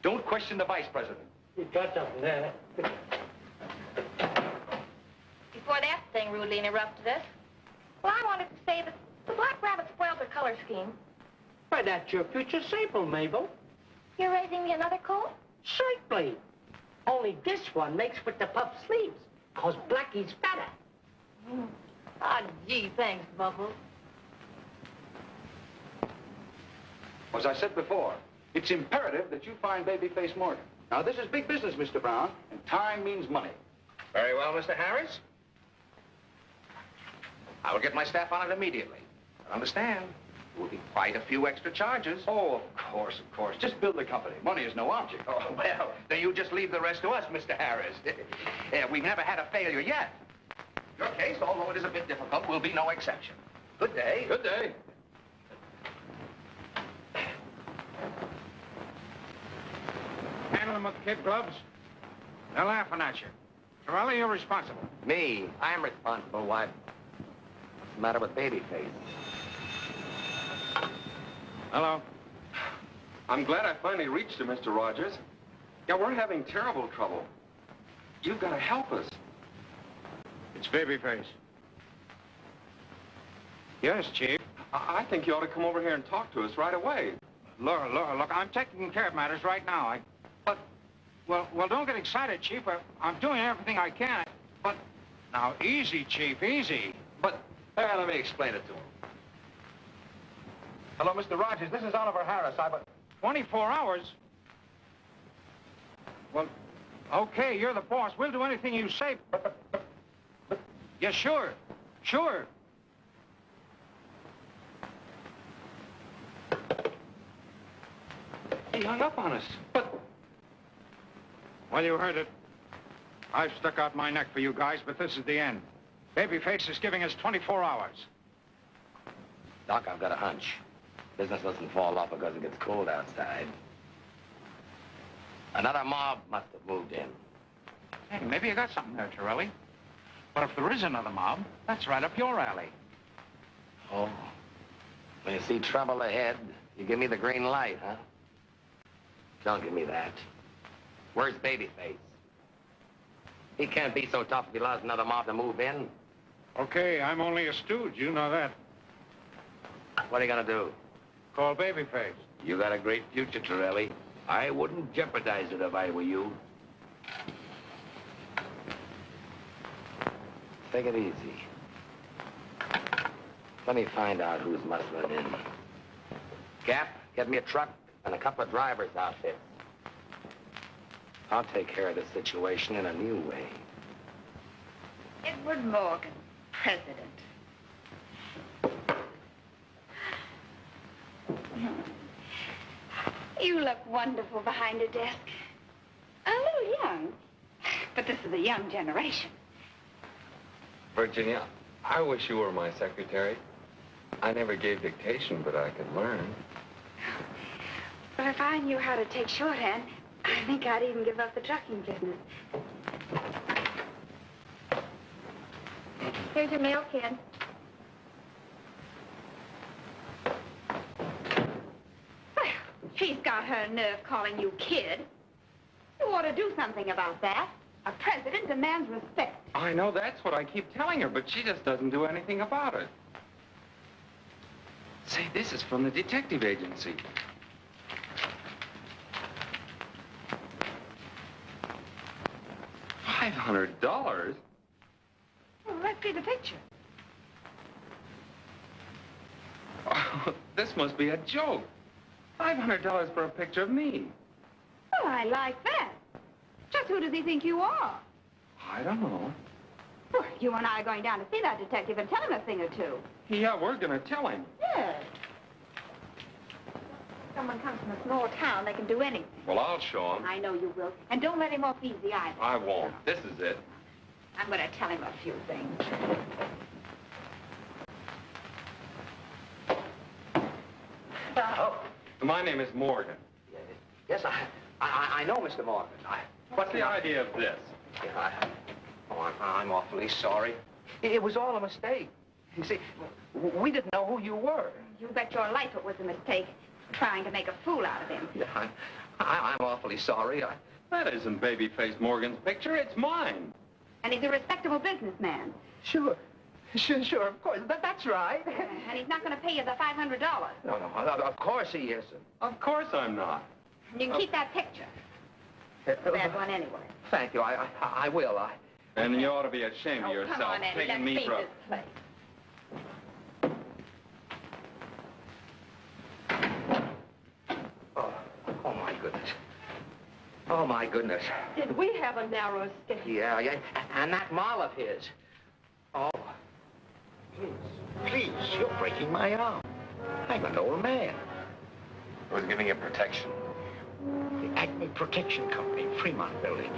Speaker 8: Don't question the vice president.
Speaker 11: You got something there.
Speaker 14: Before that thing rudely interrupted us, well, I wanted to say that The Black Rabbit spoiled her color scheme.
Speaker 11: Why, that's your future sable, Mabel.
Speaker 14: You're raising me another colt?
Speaker 11: Certainly. Only this one makes with the puff sleeves, because Blackie's better.
Speaker 14: Ah, gee, thanks, Bubbles.
Speaker 15: As I said before, it's imperative that you find Babyface Morgan. Now, this is big business, Mr. Brown, and time means money.
Speaker 1: Very well, Mr. Harris. I will get my staff on it immediately. But understand, there will be quite a few extra charges.
Speaker 15: Oh, of course, of course. Just build the company. Money is no object.
Speaker 1: Oh, well, then you just leave the rest to us, Mr. Harris. We've never had a failure yet. Your case, although it is a bit difficult, will be no exception. Good day.
Speaker 15: Good day.
Speaker 5: Handle them with kid gloves. They're laughing at you. Torelli, you're responsible.
Speaker 9: Me? I'm responsible. Why? What's the matter with Babyface?
Speaker 5: Hello.
Speaker 12: I'm glad I finally reached you, Mr. Rogers. Yeah, we're having terrible trouble. You've got to help us.
Speaker 5: It's Babyface. Yes, Chief.
Speaker 12: I think you ought to come over here and talk to us right away.
Speaker 5: Look, I'm taking care of matters right now. Well, don't get excited, Chief. I'm doing everything I can. But, now, easy, Chief, easy.
Speaker 1: But, let me explain it to him. Hello, Mr. Rogers. This is Oliver Harris.
Speaker 5: 24 hours? Well, okay, you're the boss. We'll do anything you say. Yeah, sure. Sure.
Speaker 12: He hung up on us. But...
Speaker 5: Well, you heard it. I've stuck out my neck for you guys, but this is the end. Babyface is giving us 24 hours.
Speaker 9: Doc, I've got a hunch. Business doesn't fall off because it gets cold outside. Another mob must have moved in.
Speaker 5: Hey, maybe you got something there, Torelli. But if there is another mob, that's right up your alley.
Speaker 9: Oh. When you see trouble ahead, you give me the green light, huh? Don't give me that. Where's Babyface? He can't be so tough if he allows another mob to move in.
Speaker 5: Okay, I'm only a stooge. You know that.
Speaker 9: What are you gonna do?
Speaker 5: Call Babyface.
Speaker 9: You got a great future, Torelli. I wouldn't jeopardize it if I were you. Take it easy. Let me find out who's muscling in. Gap, get me a truck and a couple of drivers out there. I'll take care of the situation in a new way.
Speaker 6: Edward Morgan, president. You look wonderful behind a desk. A little young, but this is a young generation.
Speaker 12: Virginia, I wish you were my secretary. I never gave dictation, but I could learn.
Speaker 6: But if I knew how to take shorthand, I think I'd even give up the trucking business.
Speaker 14: Here's your mail, kid.
Speaker 6: Well, she's got her nerve calling you kid. You ought to do something about that. A president demands respect.
Speaker 12: I know that's what I keep telling her, but she just doesn't do anything about it. Say, this is from the detective agency. $500?
Speaker 6: Well, let's see the picture.
Speaker 12: Oh, this must be a joke. $500 for a picture of me.
Speaker 6: Well, I like that. Just who does he think you are?
Speaker 12: I don't know.
Speaker 6: Well, you and I are going down to see that detective and tell him a thing or two.
Speaker 12: Yeah, we're gonna tell him.
Speaker 6: Yes. Someone comes from a small town, they can do anything.
Speaker 12: Well, I'll show him.
Speaker 6: I know you will. And don't let him off easy either.
Speaker 12: I won't. This is it.
Speaker 6: I'm going to tell him a few things.
Speaker 1: Oh.
Speaker 12: My name is Morgan.
Speaker 1: Yes, I know, Mr. Morgan.
Speaker 12: What's the idea of this?
Speaker 1: I'm awfully sorry. It was all a mistake. You see, we didn't know who you were.
Speaker 6: You bet your life it was a mistake, trying to make a fool out of him.
Speaker 1: Yeah, I'm awfully sorry.
Speaker 12: That isn't Babyface Morgan's picture. It's mine.
Speaker 6: And he's a respectable businessman.
Speaker 1: Sure.
Speaker 2: Sure, of course. That's right.
Speaker 6: And he's not going to pay you the $500.
Speaker 8: No, of course he isn't.
Speaker 12: Of course I'm not.
Speaker 6: You can keep that picture. It's a bad one anyway.
Speaker 8: Thank you. I will.
Speaker 12: And you ought to be ashamed of yourself,
Speaker 6: Come on, Eddie.
Speaker 12: taking
Speaker 6: Let's
Speaker 12: me
Speaker 6: leave
Speaker 12: for a...
Speaker 6: this place.
Speaker 8: Oh, my goodness. Oh, my goodness.
Speaker 14: Did we have a narrow escape?
Speaker 8: Yeah, and that mall of his. Oh.
Speaker 13: Please, you're breaking my arm. I'm an old man.
Speaker 9: Who's giving you protection?
Speaker 13: The Acme Protection Company, Fremont Building.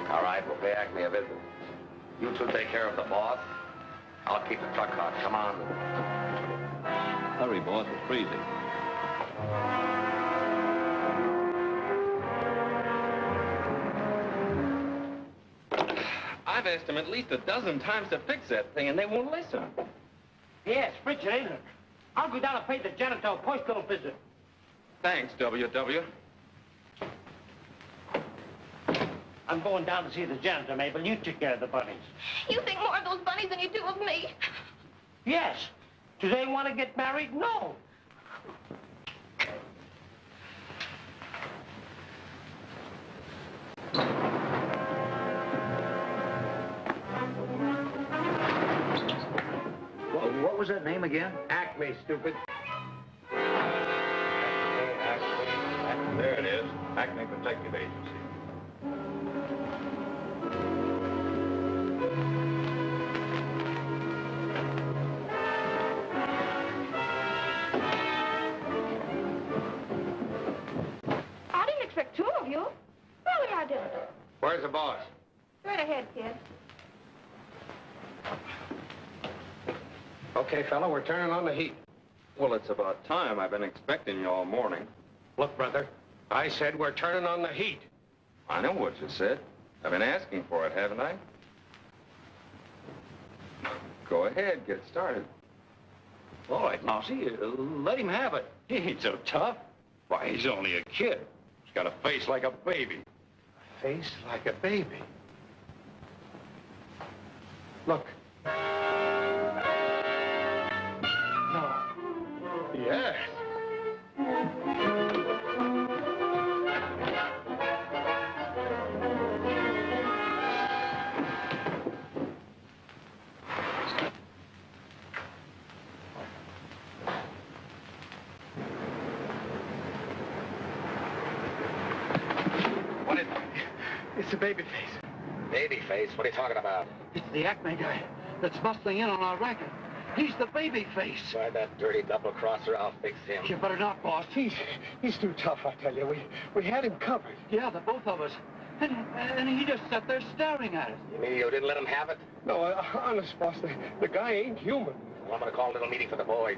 Speaker 9: All right, we'll pay Acme a visit. You two take care of the boss. I'll keep the truck hot. Come on.
Speaker 4: Hurry, boss. It's freezing.
Speaker 12: I've asked them at least a dozen times to fix that thing, and they won't listen.
Speaker 11: Yeah, it's frigid, ain't it? I'll go down and pay the janitor a postal visit.
Speaker 12: Thanks, W.W.
Speaker 11: I'm going down to see the janitor, Mabel. You take care of the bunnies.
Speaker 14: You think more of those bunnies than you do of me.
Speaker 11: Yes. Do they want to get married? No.
Speaker 15: What was that name again?
Speaker 10: Acme, stupid.
Speaker 1: There it is. Acme Protective Agency.
Speaker 6: I didn't expect two of you. Really, I didn't.
Speaker 10: Where's the boss?
Speaker 6: Straight ahead, kid.
Speaker 10: Okay, fella, we're turning on the heat.
Speaker 12: Well, it's about time. I've been expecting you all morning.
Speaker 10: Look, brother, I said we're turning on the heat.
Speaker 12: I know what you said. I've been asking for it, haven't I? Go ahead, get started.
Speaker 15: All right, Mousy, let him have it. He ain't so tough. Why, he's only a kid. He's got a face like a baby.
Speaker 10: Face like a baby. Look. No. Yes.
Speaker 9: What is it?
Speaker 2: It's a baby face.
Speaker 9: Babyface? What are you talking about?
Speaker 2: It's the Acme guy that's bustling in on our racket. He's the baby face.
Speaker 9: Try that dirty double-crosser. I'll fix him.
Speaker 2: You better not, boss.
Speaker 10: He's too tough, I tell you. We had him covered.
Speaker 2: Yeah, the both of us. And he just sat there staring at us.
Speaker 9: You mean you didn't let him have it?
Speaker 10: No, honest, boss, the guy ain't human.
Speaker 9: Well, I'm going to call a little meeting for the boys.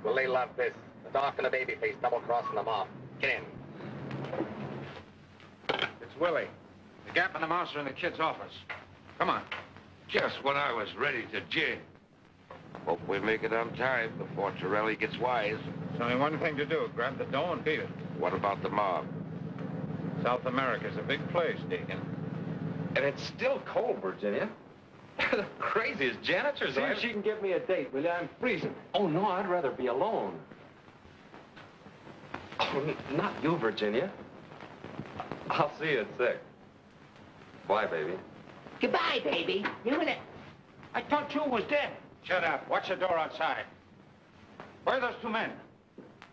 Speaker 9: Will they love this? The doc and the babyface double-crossing them off. Get in.
Speaker 5: It's Willie. The Gap and the Mouse are in the kid's office. Come on.
Speaker 4: Just when I was ready to jig. Hope we make it on time before Torelli gets wise.
Speaker 5: There's only one thing to do. Grab the dough and beat it.
Speaker 4: What about the mob?
Speaker 5: South America's a big place, Deacon.
Speaker 8: And it's still cold, Virginia. The craziest janitors.
Speaker 15: See if she can give me a date, will you? I'm freezing.
Speaker 8: Oh, no, I'd rather be alone. Oh, not you, Virginia. I'll see you at 6. Bye, baby.
Speaker 11: Goodbye, baby. You and it. I thought you was dead.
Speaker 5: Shut up. Watch the door outside. Where are those two men?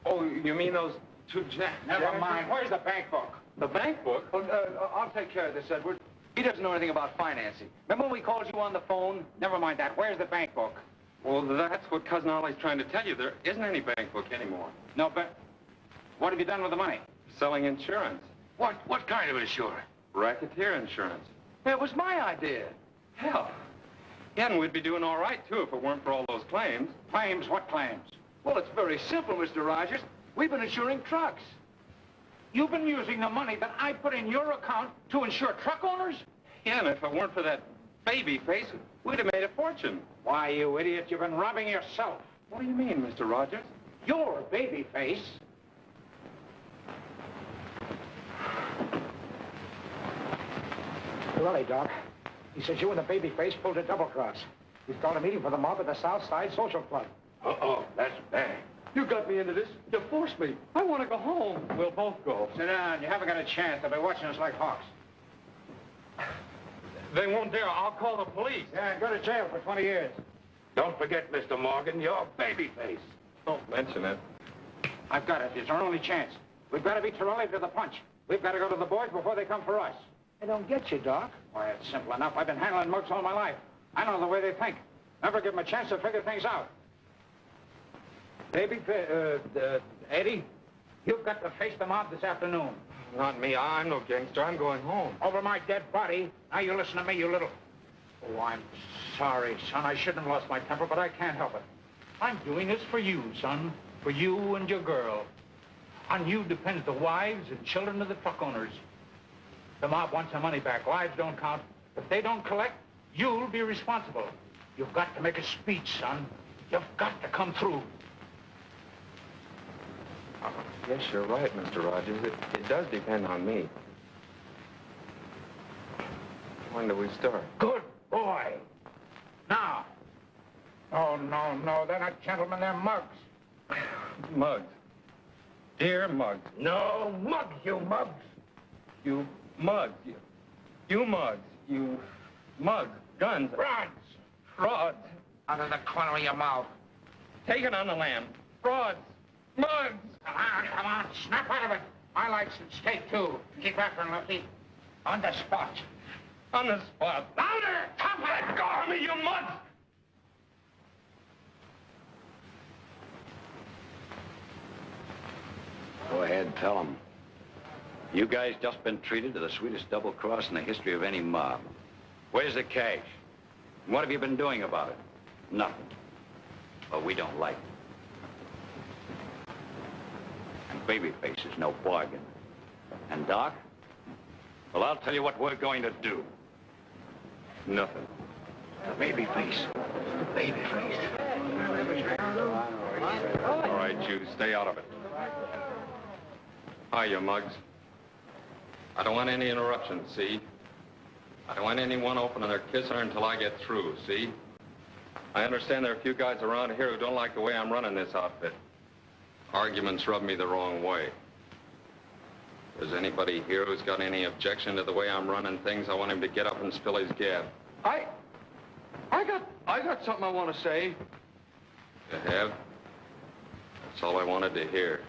Speaker 12: Oh, you mean those two
Speaker 5: Never mind. Where's the bank book?
Speaker 12: The bank book?
Speaker 15: I'll take care of this, Edward. He doesn't know anything about financing. Remember when we called you on the phone?
Speaker 5: Never mind that. Where's the bank book?
Speaker 12: Well, that's what Cousin Ollie's trying to tell you. There isn't any bank book anymore.
Speaker 5: No, but what have you done with the money?
Speaker 12: Selling insurance.
Speaker 4: What kind of insurance?
Speaker 12: Racketeer insurance.
Speaker 15: It was my idea.
Speaker 12: Hell. Yeah, and we'd be doing all right, too, if it weren't for all those claims.
Speaker 5: Claims? What claims?
Speaker 15: Well, it's very simple, Mr. Rogers. We've been insuring trucks.
Speaker 5: You've been using the money that I put in your account to insure truck owners?
Speaker 12: Yeah, and if it weren't for that baby face, we'd have made a fortune.
Speaker 5: Why, you idiot, you've been robbing yourself.
Speaker 12: What do you mean, Mr. Rogers?
Speaker 5: You're a baby face.
Speaker 11: Willie, Doc. He says you and the babyface pulled a double cross. He's called a meeting for the mob at the South Side Social Club.
Speaker 1: Uh-oh, that's bad.
Speaker 12: You got me into this. You forced me. I want to go home. We'll both go.
Speaker 11: Sit down. You haven't got a chance. They'll be watching us like hawks.
Speaker 12: They won't dare. I'll call the police.
Speaker 11: Yeah, go to jail for 20 years.
Speaker 1: Don't forget, Mr. Morgan, you're babyface.
Speaker 12: Don't mention it.
Speaker 11: I've got it. It's our only chance. We've got to beat Torelli to the punch. We've got to go to the boys before they come for us. I don't get you, Doc. Why, it's simple enough. I've been handling mugs all my life. I know the way they think. Never give them a chance to figure things out. Eddie, you've got to face the mob this afternoon.
Speaker 12: Not me. I'm no gangster. I'm going home.
Speaker 11: Over my dead body. Now you listen to me, you little... Oh, I'm sorry, son. I shouldn't have lost my temper, but I can't help it. I'm doing this for you, son. For you and your girl. On you depends the wives and children of the truck owners. The mob wants their money back. Lives don't count. If they don't collect, you'll be responsible. You've got to make a speech, son. You've got to come through.
Speaker 12: Yes, you're right, Mr. Rogers. It does depend on me. When do we start?
Speaker 11: Good boy. Now. Oh, no. They're not gentlemen. They're mugs.
Speaker 12: Mugs. Dear Mugs.
Speaker 1: No, mugs, you mugs.
Speaker 12: You mugs. You mugs. You mugs. Guns.
Speaker 11: Frauds.
Speaker 12: Frauds.
Speaker 9: Out of the corner of your mouth.
Speaker 12: Take it on the lam. Frauds. Mugs.
Speaker 11: Come on. Snap out of it. My light's at stake, too. Keep after him, Lefty. On the spot.
Speaker 12: On the spot.
Speaker 11: Louder! Top of it!
Speaker 12: Go on me, you mugs!
Speaker 15: Go ahead, tell them. You guys just been treated to the sweetest double cross in the history of any mob. Where's the cash? And what have you been doing about it? Nothing. Well, we don't like it. And Babyface is no bargain. And Doc? Well, I'll tell you what we're going to do. Nothing.
Speaker 1: Babyface. Babyface.
Speaker 12: All right, you stay out of it. Hi, you mugs. I don't want any interruptions, see? I don't want anyone opening their kisser until I get through, see? I understand there are a few guys around here who don't like the way I'm running this outfit. Arguments rub me the wrong way. If there's anybody here who's got any objection to the way I'm running things, I want him to get up and spill his gab.
Speaker 8: I got something I want to say.
Speaker 12: You have? That's all I wanted to hear.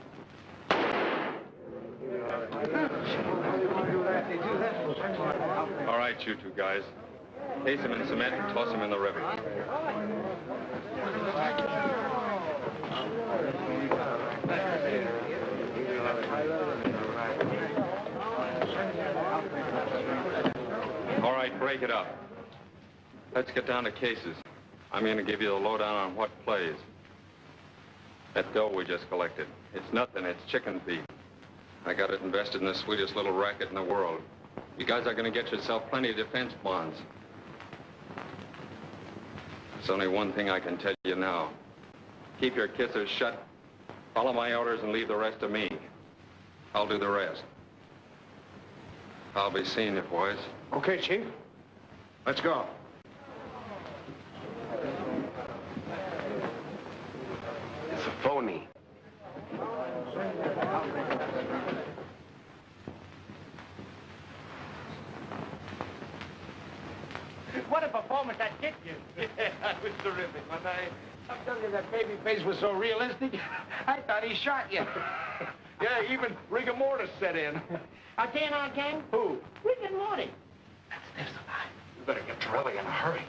Speaker 12: All right, you two guys. Case him in cement and toss him in the river. All right, break it up. Let's get down to cases. I'm going to give you the lowdown on what plays. That dough we just collected. It's nothing. It's chicken feed. I got it invested in the sweetest little racket in the world. You guys are going to get yourself plenty of defense bonds. There's only one thing I can tell you now. Keep your kissers shut, follow my orders, and leave the rest to me. I'll do the rest. I'll be seeing you, boys.
Speaker 11: Okay, Chief. Let's go.
Speaker 9: It's a phony.
Speaker 11: What a performance that did you.
Speaker 1: Yeah, that was terrific, wasn't I? I'm telling you, that Babyface was so realistic, I thought he shot you. Yeah, even rigor mortis set in.
Speaker 7: I'll tell you now, gang.
Speaker 1: Who?
Speaker 7: Rick and Morty.
Speaker 1: We better get Torelli in a hurry.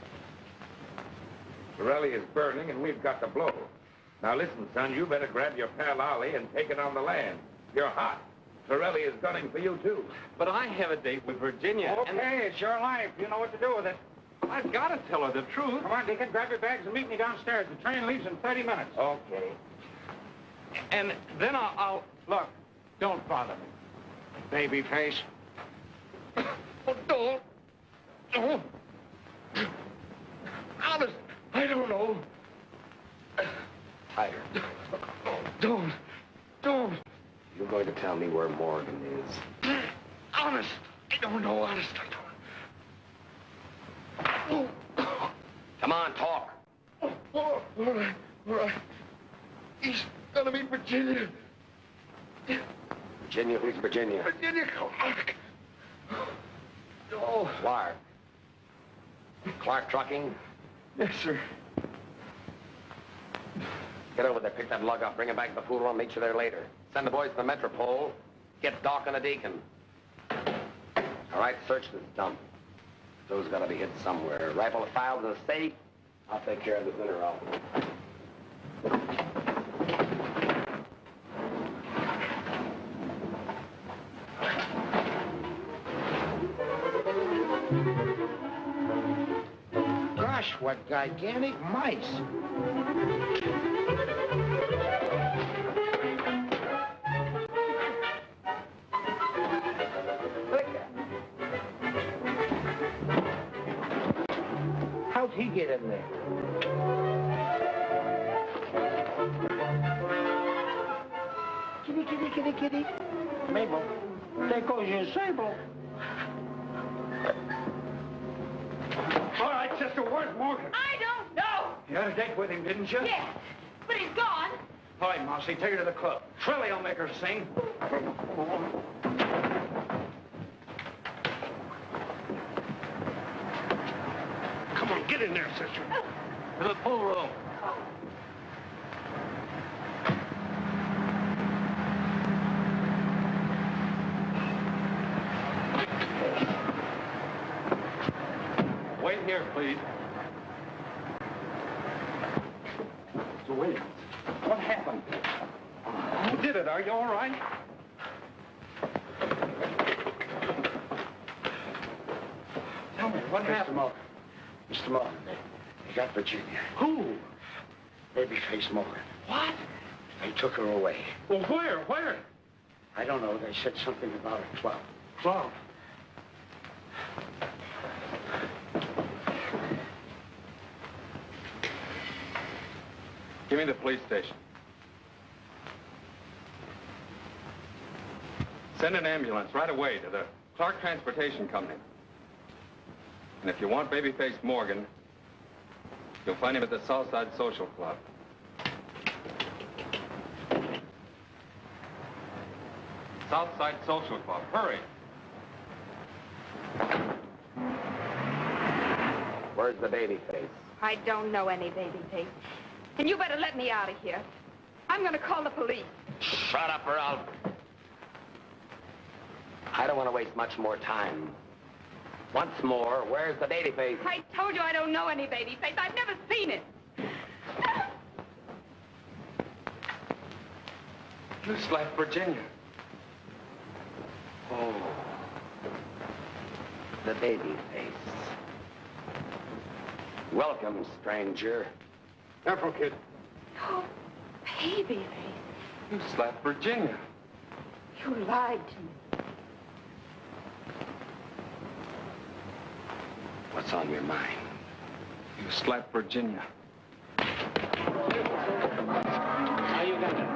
Speaker 1: Torelli is burning, and we've got to blow. Now listen, son, you better grab your pal Ollie and take it on the land. You're hot. Torelli is gunning for you, too.
Speaker 12: But I have a date with Virginia.
Speaker 11: Okay, it's your life. You know what to do with it.
Speaker 12: I've got to tell her the truth.
Speaker 11: Come on, Deacon, grab your bags and meet me downstairs. The train leaves in 30 minutes.
Speaker 1: Okay.
Speaker 12: And then I'll...
Speaker 11: Look, don't bother me. Babyface.
Speaker 1: Oh, don't. Don't. Honest, I don't know.
Speaker 9: Tighter.
Speaker 1: Don't.
Speaker 9: You're going to tell me where Morgan is.
Speaker 1: Honest, I don't know. Honest, I
Speaker 9: Come on, talk.
Speaker 1: All right, all right. He's gonna be Virginia.
Speaker 9: Virginia? Who's Virginia?
Speaker 1: Virginia Clark. Oh.
Speaker 9: Clark. Clark Trucking?
Speaker 1: Yes, sir.
Speaker 9: Get over there, pick that lug up, bring it back to the pool. I'll meet you there later. Send the boys to the Metropole. Get Doc and a Deacon. All right, search this dump. Those gotta be hid somewhere. Rifle the files in the safe. I'll take care of the dinner roll.
Speaker 13: Gosh, what gigantic mice. How'd he get in there? Kitty, kitty, kitty, kitty. Mabel, there goes your sable.
Speaker 11: All right, sister, where's Morgan?
Speaker 6: I don't know.
Speaker 11: You had a date with him, didn't you?
Speaker 6: Yes, but he's gone.
Speaker 11: All right, Mousy, take her to the club. Trilly will make her sing.
Speaker 13: Come on, get in there, sister.
Speaker 11: To the pool room. Wait here, please.
Speaker 13: So wait.
Speaker 11: What happened? Who did it? Are you all right? Tell me, what happened?
Speaker 13: Mr. Morgan, they got Virginia.
Speaker 11: Who?
Speaker 13: Babyface Morgan.
Speaker 11: What?
Speaker 13: They took her away.
Speaker 11: Well, where? Where?
Speaker 13: I don't know. They said something about a club.
Speaker 11: Club.
Speaker 12: Give me the police station. Send an ambulance right away to the Clark Transportation Company. And if you want Babyface Morgan, you'll find him at the Southside Social Club. Southside Social Club. Hurry.
Speaker 9: Where's the Babyface?
Speaker 6: I don't know any baby face. And you better let me out of here. I'm going to call the police.
Speaker 9: Shut up or I'll... I don't want to waste much more time. Once more, where's the Babyface?
Speaker 6: I told you I don't know any baby face. I've never seen it.
Speaker 12: You slapped Virginia.
Speaker 9: Oh. The Babyface. Welcome, stranger.
Speaker 11: Careful, kid.
Speaker 6: Oh, baby face.
Speaker 12: You slapped Virginia.
Speaker 6: You lied to me.
Speaker 9: What's on your mind?
Speaker 12: You slapped Virginia.
Speaker 11: Now you got it.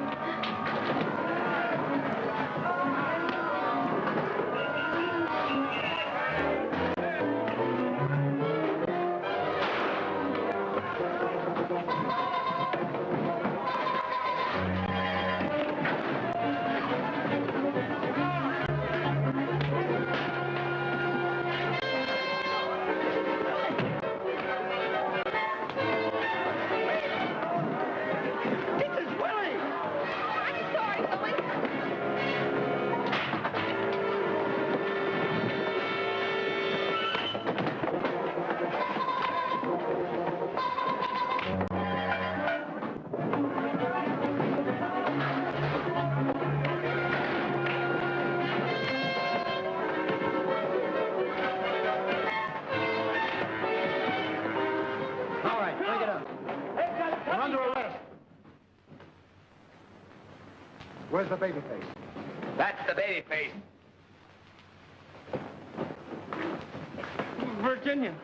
Speaker 1: Where's the Babyface?
Speaker 9: That's the Babyface.
Speaker 11: Virginia.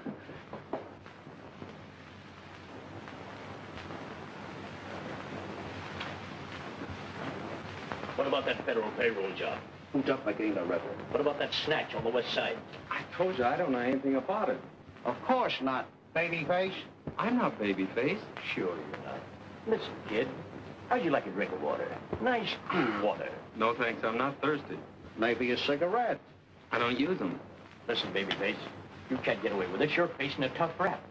Speaker 7: What about that federal payroll job?
Speaker 13: Who dumped my getting the rebel?
Speaker 7: What about that snatch on the west side?
Speaker 12: I told you I don't know anything about it.
Speaker 13: Of course not, babyface.
Speaker 12: I'm not Babyface.
Speaker 7: Sure you're not. Listen, kid, how'd you like a drink of water? Nice, cool water.
Speaker 12: No, thanks. I'm not thirsty.
Speaker 13: Maybe a cigarette.
Speaker 12: I don't use them.
Speaker 7: Listen, babyface, you can't get away with this. You're facing a tough rap.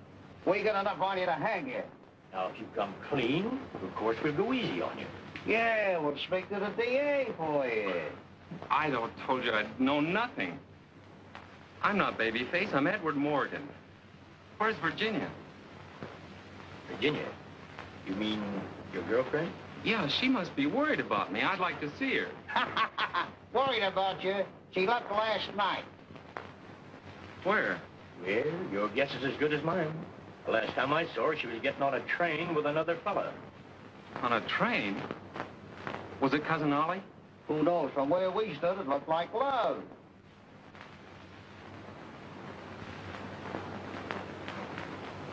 Speaker 13: We got enough on you to hang you.
Speaker 7: Now, if you come clean, of course we'll go easy on you.
Speaker 13: Yeah, we'll speak to the DA for you.
Speaker 12: I told you I know nothing. I'm not Babyface. I'm Edward Morgan. Where's Virginia?
Speaker 7: Virginia? You mean your girlfriend?
Speaker 12: Yeah, she must be worried about me. I'd like to see her.
Speaker 13: Worried about you. She left last night.
Speaker 12: Where?
Speaker 7: Well, your guess is as good as mine. The last time I saw her, she was getting on a train with another fella.
Speaker 12: On a train? Was it Cousin Ollie?
Speaker 13: Who knows? From where we stood, it looked like love.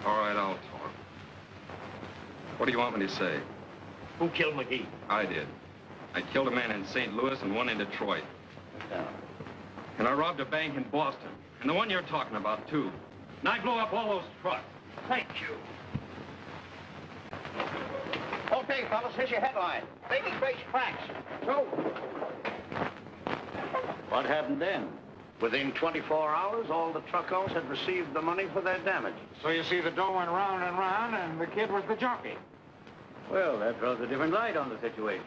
Speaker 12: All right, I'll talk. What do you want me to say?
Speaker 7: Who killed McGee?
Speaker 12: I did. I killed a man in St. Louis and one in Detroit.
Speaker 7: No.
Speaker 12: And I robbed a bank in Boston. And the one you're talking about, too. And I blew up all those trucks.
Speaker 7: Thank you.
Speaker 13: Okay, fellas, here's your headline. Babyface cracks. Go.
Speaker 15: What happened then?
Speaker 13: Within 24 hours, all the truck owners had received the money for their damages.
Speaker 11: So you see, the dough went round and round, and the kid was the jockey.
Speaker 15: Well, that throws a different light on the situation.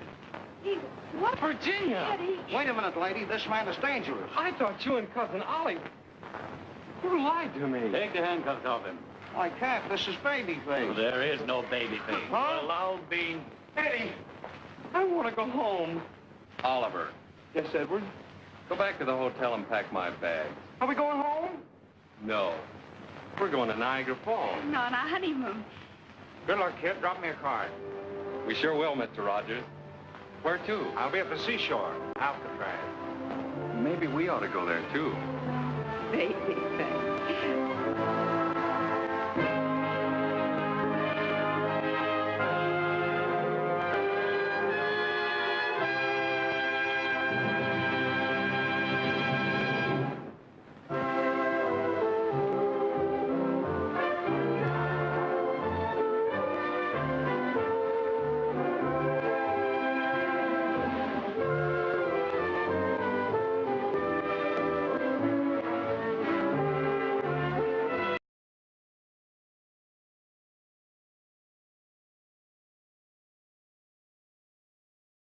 Speaker 6: What?
Speaker 12: Virginia!
Speaker 6: Eddie.
Speaker 13: Wait a minute, lady. This man is dangerous.
Speaker 12: I thought you and Cousin Ollie... You lied to me.
Speaker 15: Take the handcuffs off him.
Speaker 13: I can't. This is Babyface.
Speaker 15: Well, there is no baby face.
Speaker 13: Huh?
Speaker 7: Loud bean.
Speaker 12: Eddie, I want to go home.
Speaker 15: Oliver.
Speaker 12: Yes, Edward? Go back to the hotel and pack my bags.
Speaker 11: Are we going home?
Speaker 12: No. We're going to Niagara Falls.
Speaker 6: No, on our honeymoon.
Speaker 11: Good luck, kid. Drop me a card.
Speaker 12: We sure will, Mr. Rogers. Where to?
Speaker 11: I'll be at the seashore, Alcatraz.
Speaker 12: Maybe we ought to go there, too.
Speaker 6: Baby, thanks.